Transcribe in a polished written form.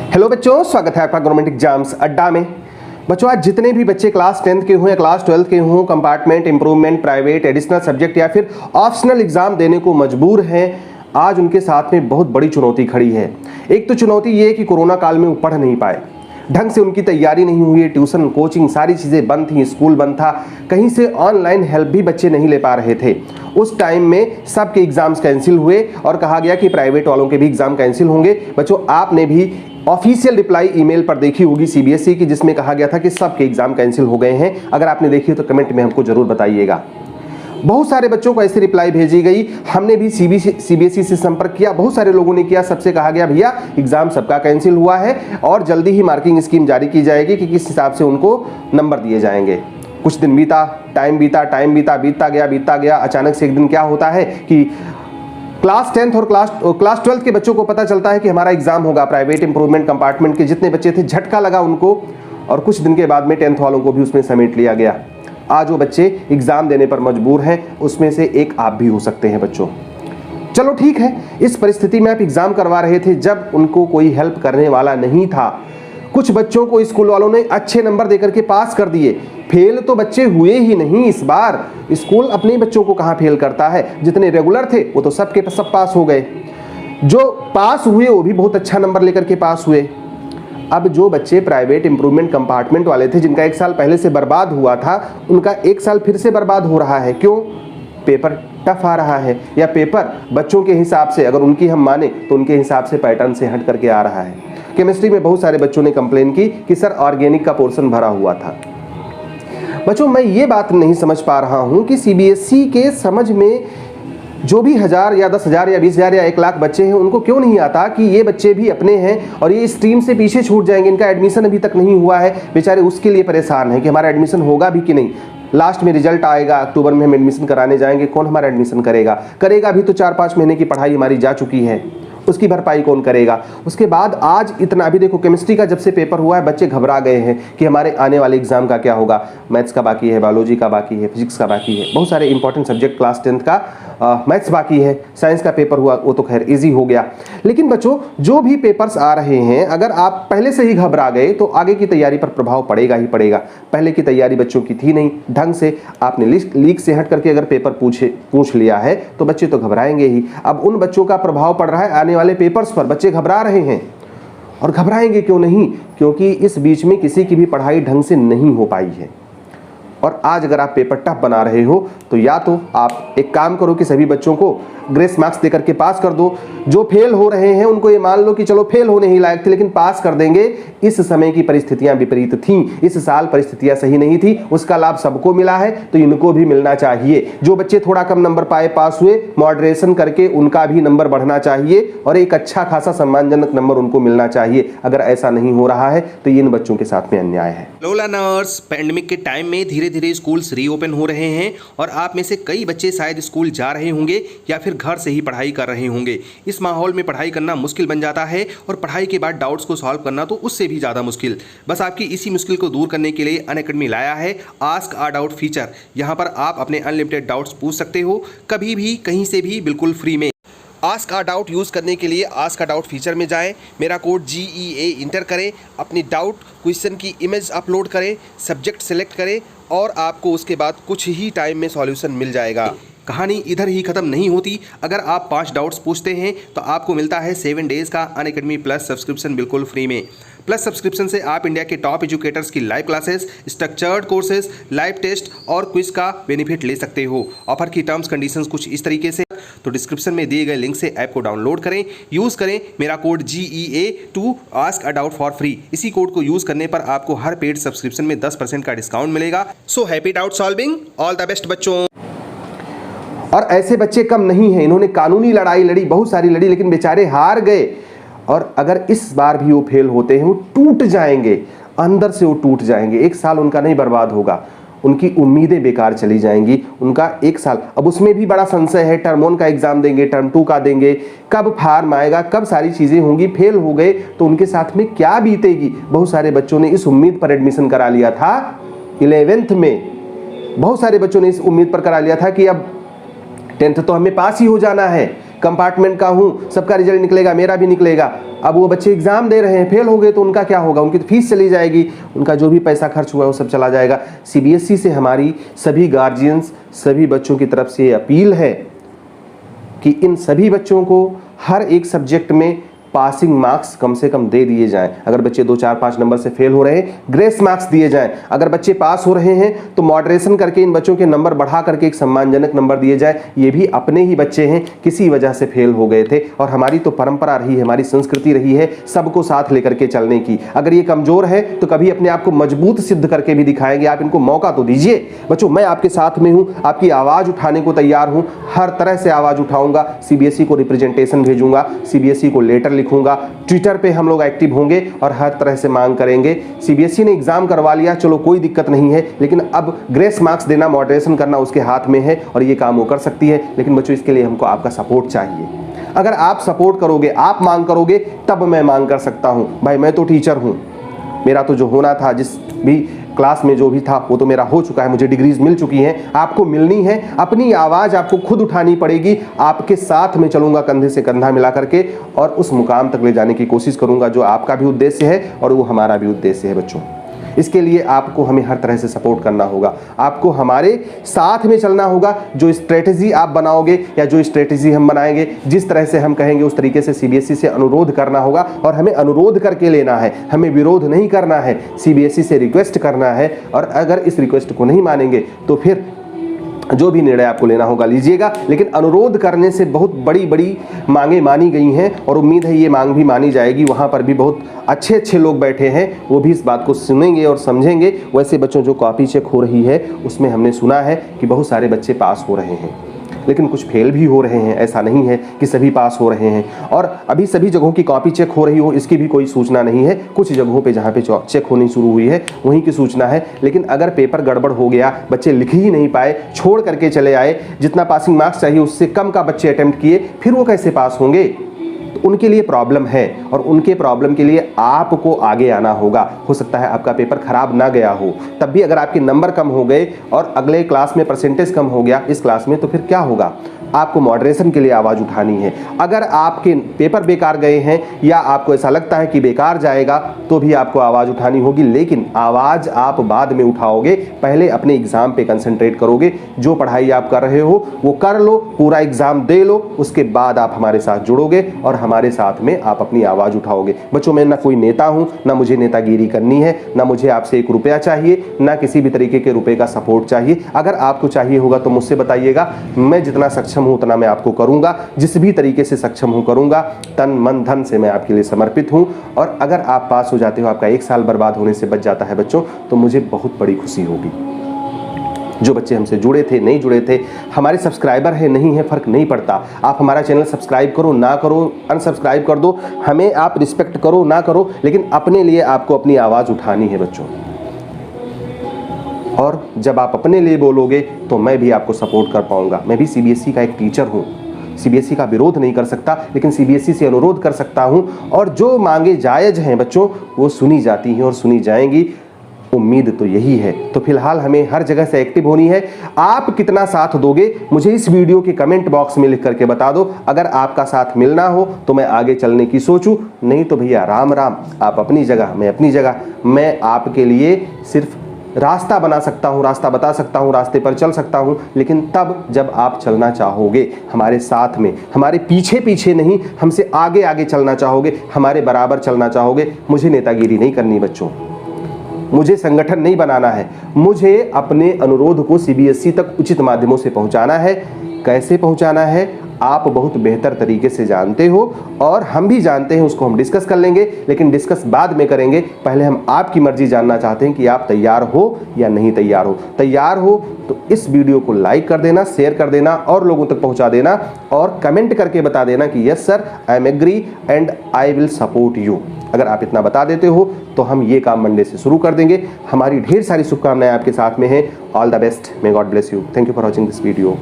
Hello बच्चों, स्वागत है आपका गवर्नमेंट एग्जाम्स अड्डा में। बच्चों, आज जितने भी बच्चे क्लास 10th के हों या क्लास 12th के हों, compartment, improvement, private, additional subject या फिर ऑप्शनल एग्जाम देने को मजबूर हैं, आज उनके साथ में बहुत बड़ी चुनौती खड़ी है। एक तो चुनौती ये है कि कोरोना काल में वो पढ़ नहीं पाए, ढंग से उनकी तैयारी नहीं हुई है, ट्यूशन कोचिंग सारी चीज़ें बंद थी, स्कूल बंद था, कहीं से ऑनलाइन हेल्प भी बच्चे नहीं ले पा रहे थे। उस टाइम में सबके एग्जाम्स कैंसिल हुए और कहा गया कि प्राइवेट वालों के भी एग्जाम कैंसिल होंगे। बच्चों, आपने भी ऑफिशियल रिप्लाई ईमेल पर देखी होगी सीबीएसई की, जिसमें कहा गया था कि सबके एग्जाम कैंसिल हो गए हैं। अगर आपने देखी हो तो कमेंट में हमको जरूर बताइएगा। बहुत सारे बच्चों को ऐसी रिप्लाई भेजी गई। हमने भी सीबीएसई से संपर्क किया, बहुत सारे लोगों ने किया। सबसे कहा गया भैया एग्जाम सबका कैंसिल हुआ है और जल्दी ही मार्किंग स्कीम जारी की जाएगी कि किस हिसाब से उनको नंबर दिए जाएंगे। कुछ दिन बीता, टाइम बीतता गया। अचानक से एक दिन क्या होता है कि क्लास 10th और क्लास 12th के बच्चों को पता चलता है कि हमारा एग्जाम होगा। प्राइवेट, इंप्रूवमेंट, कंपार्टमेंट के जितने बच्चे थे, झटका लगा उनको और कुछ दिन के बाद में 10th वालों को भी उसमें समेट लिया गया। आज वो बच्चे एग्जाम देने पर मजबूर हैं, उसमें से एक आप भी हो सकते हैं बच्चों। चलो ठीक है, इस परिस्थिति में आप एग्जाम करवा रहे थे जब उनको कोई हेल्प करने वाला नहीं था। कुछ बच्चों को स्कूल वालों ने अच्छे नंबर देकर के पास कर दिए। फेल तो बच्चे हुए ही नहीं इस बार। स्कूल अपने बच्चों को कहाँ फेल करता है, जितने रेगुलर थे वो तो सब पास हो गए। जो पास हुए वो भी बहुत अच्छा नंबर लेकर के पास हुए। अब जो बच्चे प्राइवेट, इंप्रूवमेंट, कंपार्टमेंट वाले थे, जिनका एक साल पहले से बर्बाद हुआ था, उनका एक साल फिर से बर्बाद हो रहा है। क्यों? पेपर टफ आ रहा है, या पेपर बच्चों के हिसाब से, अगर उनकी हम माने तो उनके हिसाब से पैटर्न से हट करके आ रहा है। केमिस्ट्री में बहुत सारे बच्चों ने कंप्लेन की कि सर ऑर्गेनिक का पोर्शन भरा हुआ था। बच्चों, मैं ये बात नहीं समझ पा रहा हूं कि सीबीएसई के समझ में जो भी 1000 या 10,000 या 20,000 या 1 लाख बच्चे हैं, उनको क्यों नहीं आता कि ये बच्चे भी अपने हैं और ये स्ट्रीम से पीछे छूट जाएंगे, इनका एडमिशन अभी तक नहीं हुआ है। बेचारे उसके लिए परेशान हैं कि हमारा एडमिशन होगा भी कि नहीं। लास्ट में रिजल्ट आएगा, अक्टूबर में हम एडमिशन कराने जाएंगे, कौन हमारा एडमिशन करेगा भी तो 4-5 महीने की पढ़ाई हमारी जा चुकी है, उसकी भरपाई कौन करेगा। उसके बाद आज इतना, अभी देखो केमिस्ट्री का जब से पेपर हुआ है बच्चे घबरा गए हैं कि हमारे आने वाले एग्जाम का क्या होगा। मैथ्स का बाकी है, बायोलॉजी का बाकी है, फिजिक्स का बाकी है, बहुत सारे इंपॉर्टेंट सब्जेक्ट क्लास 10th का मैथ्स बाकी है। साइंस का पेपर हुआ वो तो खैर इजी हो गया। लेकिन बच्चों, जो भी पेपर्स आ रहे हैं, अगर आप पहले से ही घबरा गए तो आगे की तैयारी पर प्रभाव पड़ेगा ही पड़ेगा। पहले की तैयारी बच्चों की थी नहीं ढंग से, आपने लीक से हट करके अगर पेपर पूछ लिया है तो बच्चे तो घबराएंगे ही। अब उन बच्चों का प्रभाव पड़ रहा है आने वाले पेपर्स पर। बच्चे घबरा रहे हैं और घबराएंगे क्यों नहीं? क्योंकि इस बीच में किसी की भी पढ़ाई ढंग से नहीं हो पाई है। और आज अगर आप पेपर टफ बना रहे हो तो या तो आप एक काम करो कि सभी बच्चों को ग्रेस मार्क्स देकर के पास कर दो। जो फेल हो रहे हैं उनको ये मान लो कि चलो फेल होने ही लायक थे, लेकिन पास कर देंगे। इस समय की परिस्थितियां विपरीत थीं, इस साल परिस्थितियां सही नहीं थी, उसका लाभ सबको मिला है तो इनको भी मिलना चाहिए। जो बच्चे थोड़ा कम नंबर पाए, पास हुए, मॉडरेशन करके उनका भी नंबर बढ़ना चाहिए और एक अच्छा खासा सम्मानजनक नंबर उनको मिलना चाहिए। अगर ऐसा नहीं हो रहा है तो इन बच्चों के साथ में अन्याय है। हेलो लर्नर्स, पैंडेमिक के टाइम में धीरे धीरे स्कूल्स रीओपन हो रहे हैं और आप में से कई बच्चे शायद स्कूल जा रहे होंगे या फिर घर से ही पढ़ाई कर रहे होंगे। इस माहौल में पढ़ाई करना मुश्किल बन जाता है और पढ़ाई के बाद डाउट्स को सॉल्व करना तो उससे भी ज़्यादा मुश्किल। बस आपकी इसी मुश्किल को दूर करने के लिए अनअकैडमी लाया है आस्क अ डाउट फीचर। यहाँ पर आप अपने अनलिमिटेड डाउट्स पूछ सकते हो, कभी भी कहीं से भी, बिल्कुल फ्री में। आस्क अ डाउट यूज़ करने के लिए आस्क अ डाउट फीचर में जाएं, मेरा कोड GEA इंटर करें, अपनी डाउट क्वेश्चन की इमेज अपलोड करें, सब्जेक्ट सेलेक्ट करें और आपको उसके बाद कुछ ही टाइम में सॉल्यूशन मिल जाएगा। कहानी इधर ही ख़त्म नहीं होती। अगर आप 5 डाउट्स पूछते हैं तो आपको मिलता है 7 डेज़ का अनअकैडमी प्लस सब्सक्रिप्शन बिल्कुल फ्री में। प्लस सब्सक्रिप्शन से आप इंडिया के टॉप एजुकेटर्स की live classes, structured courses, live test और क्विज का बेनिफिट ले सकते हो। ऑफर की टर्म्स कंडीशंस कुछ इस तरीके से, तो डिस्क्रिप्शन में दिए गए लिंक से ऐप को डाउनलोड करें, यूज़ करें मेरा code GEA to ask a doubt for free. इसी कोड को यूज़ करने पर आपको हर पेड सब्सक्रिप्शन में 10% का डिस्काउंट मिलेगा। So happy doubt solving, all the best बच्चों। और ऐसे बच्चे कम नहीं हैं, इन्होंने कानूनी लड़ाई लड़ी, बहुत सारी लड़ी, लेकिन बेचारे हार गए। और अगर इस बार भी वो फेल होते हैं, वो टूट जाएंगे, अंदर से वो टूट जाएंगे। एक साल उनका नहीं बर्बाद होगा, उनकी उम्मीदें बेकार चली जाएंगी। उनका एक साल, अब उसमें भी बड़ा संशय है, टर्म 1 का एग्जाम देंगे, टर्म 2 का देंगे, कब फार्म आएगा, कब सारी चीज़ें होंगी। फेल हो गए तो उनके साथ में क्या बीतेगी। बहुत सारे बच्चों ने इस उम्मीद पर एडमिशन करा लिया था 11th में, बहुत सारे बच्चों ने इस उम्मीद पर करा लिया था कि अब 10th तो हमें पास ही हो जाना है, कंपार्टमेंट का हूँ, सबका रिजल्ट निकलेगा, मेरा भी निकलेगा। अब वो बच्चे एग्जाम दे रहे हैं, फेल हो गए तो उनका क्या होगा? उनकी तो फीस चली जाएगी, उनका जो भी पैसा खर्च हुआ वो सब चला जाएगा। सीबीएसई से हमारी सभी गार्जियंस, सभी बच्चों की तरफ से अपील है कि इन सभी बच्चों को हर एक सब्जेक्ट में पासिंग मार्क्स कम से कम दे दिए जाएं। अगर बच्चे 2, 4, 5 नंबर से फेल हो रहे हैं, ग्रेस मार्क्स दिए जाएं। अगर बच्चे पास हो रहे हैं तो मॉडरेशन करके इन बच्चों के नंबर बढ़ा करके एक सम्मानजनक नंबर दिए जाए। ये भी अपने ही बच्चे हैं, किसी वजह से फेल हो गए थे, और हमारी तो परंपरा रही है, हमारी संस्कृति रही है सबको साथ लेकर के चलने की। अगर ये कमजोर है तो कभी अपने आप को मजबूत सिद्ध करके भी दिखाएंगे। आप इनको मौका तो दीजिए। बच्चों, मैं आपके साथ में हूं, आपकी आवाज उठाने को तैयार हूं, हर तरह से आवाज उठाऊंगा। सीबीएसई को रिप्रेजेंटेशन भेजूंगा, सीबीएसई को लेटर लिखूंगा, ट्विटर पे हम लोग एक्टिव होंगे और हर तरह से मांग करेंगे। सीबीएसई ने एग्जाम करवा लिया, चलो कोई दिक्कत नहीं है, लेकिन अब ग्रेस मार्क्स देना, मॉडरेशन करना उसके हाथ में है और ये काम वो कर सकती है। लेकिन बच्चों, इसके लिए हमको आपका सपोर्ट चाहिए। अगर आप सपोर्ट करोगे, आप मांग करोगे, तब मैं मांग कर सकता हूं। भाई, मैं तो टीचर हूं, मेरा तो जो होना था, जिस भी क्लास में जो भी था वो तो मेरा हो चुका है, मुझे डिग्रीज मिल चुकी हैं, आपको मिलनी है। अपनी आवाज़ आपको खुद उठानी पड़ेगी। आपके साथ में चलूंगा, कंधे से कंधा मिला करके, और उस मुकाम तक ले जाने की कोशिश करूंगा जो आपका भी उद्देश्य है और वो हमारा भी उद्देश्य है। बच्चों, इसके लिए आपको हमें हर तरह से सपोर्ट करना होगा, आपको हमारे साथ में चलना होगा। जो स्ट्रेटेजी आप बनाओगे या जो स्ट्रेटेजी हम बनाएंगे, जिस तरह से हम कहेंगे उस तरीके से सीबीएसई से अनुरोध करना होगा, और हमें अनुरोध करके लेना है, हमें विरोध नहीं करना है, सीबीएसई से रिक्वेस्ट करना है। और अगर इस रिक्वेस्ट को नहीं मानेंगे तो फिर जो भी निर्णय आपको लेना होगा लीजिएगा। लेकिन अनुरोध करने से बहुत बड़ी बड़ी मांगे मानी गई हैं और उम्मीद है ये मांग भी मानी जाएगी। वहाँ पर भी बहुत अच्छे अच्छे लोग बैठे हैं, वो भी इस बात को सुनेंगे और समझेंगे। वैसे बच्चों, जो कॉपी चेक हो रही है उसमें हमने सुना है कि बहुत सारे बच्चे पास हो रहे हैं, लेकिन कुछ फेल भी हो रहे हैं। ऐसा नहीं है कि सभी पास हो रहे हैं। और अभी सभी जगहों की कॉपी चेक हो रही हो इसकी भी कोई सूचना नहीं है। कुछ जगहों पे जहाँ पे चेक होनी शुरू हुई है वहीं की सूचना है। लेकिन अगर पेपर गड़बड़ हो गया, बच्चे लिख ही नहीं पाए, छोड़ करके चले आए, जितना पासिंग मार्क्स चाहिए उससे कम का बच्चे अटेम्प्ट किए, फिर वो कैसे पास होंगे? तो उनके लिए प्रॉब्लम है, और उनके प्रॉब्लम के लिए आपको आगे आना होगा। हो सकता है आपका पेपर खराब ना गया हो, तब भी अगर आपके नंबर कम हो गए और अगले क्लास में परसेंटेज कम हो गया इस क्लास में, तो फिर क्या होगा? आपको मॉडरेशन के लिए आवाज़ उठानी है। अगर आपके पेपर बेकार गए हैं या आपको ऐसा लगता है कि बेकार जाएगा, तो भी आपको आवाज़ उठानी होगी। लेकिन आवाज़ आप बाद में उठाओगे, पहले अपने एग्ज़ाम पे कंसंट्रेट करोगे। जो पढ़ाई आप कर रहे हो वो कर लो, पूरा एग्ज़ाम दे लो, उसके बाद आप हमारे साथ जुड़ोगे और हमारे साथ में आप अपनी आवाज़ उठाओगे। बच्चों, मैं ना कोई नेता हूँ, ना मुझे नेतागिरी करनी है, ना मुझे आपसे 1 रुपया चाहिए, ना किसी भी तरीके के रुपये का सपोर्ट चाहिए। अगर आपको चाहिए होगा तो मुझसे बताइएगा, मैं जितना सक्षम हूं उतना मैं आपको करूंगा, जिस भी तरीके से सक्षम हूं करूंगा। तन मन धन से मैं आपके लिए समर्पित हूं। और अगर आप पास हो जाते हो, आपका 1 साल बर्बाद होने से बच जाता है बच्चों, तो मुझे बहुत बड़ी खुशी होगी। जो बच्चे हमसे जुड़े थे, नहीं जुड़े थे, हमारे सब्सक्राइबर है नहीं है, फर्क नहीं पड़ता। आप हमारा चैनल सब्सक्राइब करो ना करो, अनसब्सक्राइब कर दो, हमें आप रिस्पेक्ट करो ना करो, लेकिन अपने लिए आपको अपनी आवाज़ उठानी है बच्चों। और जब आप अपने लिए बोलोगे तो मैं भी आपको सपोर्ट कर पाऊंगा। मैं भी सीबीएसई का एक टीचर हूं, सीबीएसई का विरोध नहीं कर सकता, लेकिन सीबीएसई से अनुरोध कर सकता हूं। और जो मांगे जायज़ हैं बच्चों, वो सुनी जाती हैं और सुनी जाएंगी। उम्मीद तो यही है। तो फिलहाल हमें हर जगह से एक्टिव होनी है। आप कितना साथ दोगे मुझे इस वीडियो के कमेंट बॉक्स में लिख करके बता दो। अगर आपका साथ मिलना हो तो मैं आगे चलने की सोचूं, नहीं तो भैया राम राम। आप अपनी जगह, मैं अपनी जगह। मैं आपके लिए सिर्फ रास्ता बना सकता हूँ, रास्ता बता सकता हूँ, रास्ते पर चल सकता हूँ, लेकिन तब जब आप चलना चाहोगे हमारे साथ में, हमारे पीछे पीछे नहीं, हमसे आगे आगे चलना चाहोगे, हमारे बराबर चलना चाहोगे। मुझे नेतागिरी नहीं करनी बच्चों, मुझे संगठन नहीं बनाना है, मुझे अपने अनुरोध को सीबीएसई तक उचित माध्यमों से पहुंचाना है। कैसे पहुंचाना है आप बहुत बेहतर तरीके से जानते हो और हम भी जानते हैं, उसको हम डिस्कस कर लेंगे, लेकिन डिस्कस बाद में करेंगे। पहले हम आपकी मर्जी जानना चाहते हैं कि आप तैयार हो या नहीं तैयार हो। तैयार हो तो इस वीडियो को लाइक कर देना, शेयर कर देना और लोगों तक पहुंचा देना, और कमेंट करके बता देना कि yes sir, I am agree and I will support you. अगर आप इतना बता देते हो तो हम ये काम मंडे से शुरू कर देंगे। हमारी ढेर सारी शुभकामनाएं आपके साथ में हैं। All the best, may God bless you. Thank you for watching this video.